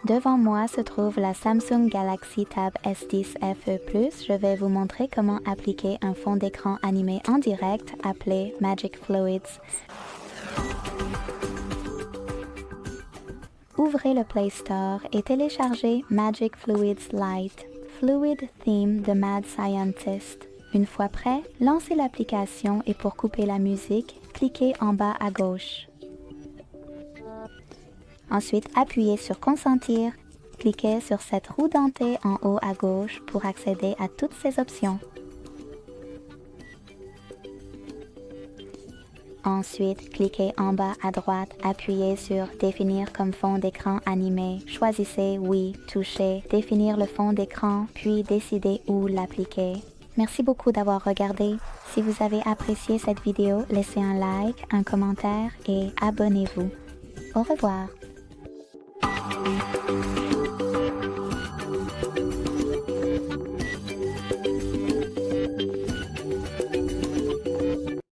Devant moi se trouve la Samsung Galaxy Tab S10 FE+. Je vais vous montrer comment appliquer un fond d'écran animé en direct appelé Magic Fluids. Ouvrez le Play Store et téléchargez Magic Fluids Light, Fluid Theme de Mad Scientist. Une fois prêt, lancez l'application et pour couper la musique, cliquez en bas à gauche. Ensuite, appuyez sur Consentir, cliquez sur cette roue dentée en haut à gauche pour accéder à toutes ces options. Ensuite, cliquez en bas à droite, appuyez sur Définir comme fond d'écran animé, choisissez Oui, touchez, Définir le fond d'écran, puis décidez où l'appliquer. Merci beaucoup d'avoir regardé. Si vous avez apprécié cette vidéo, laissez un like, un commentaire et abonnez-vous. Au revoir.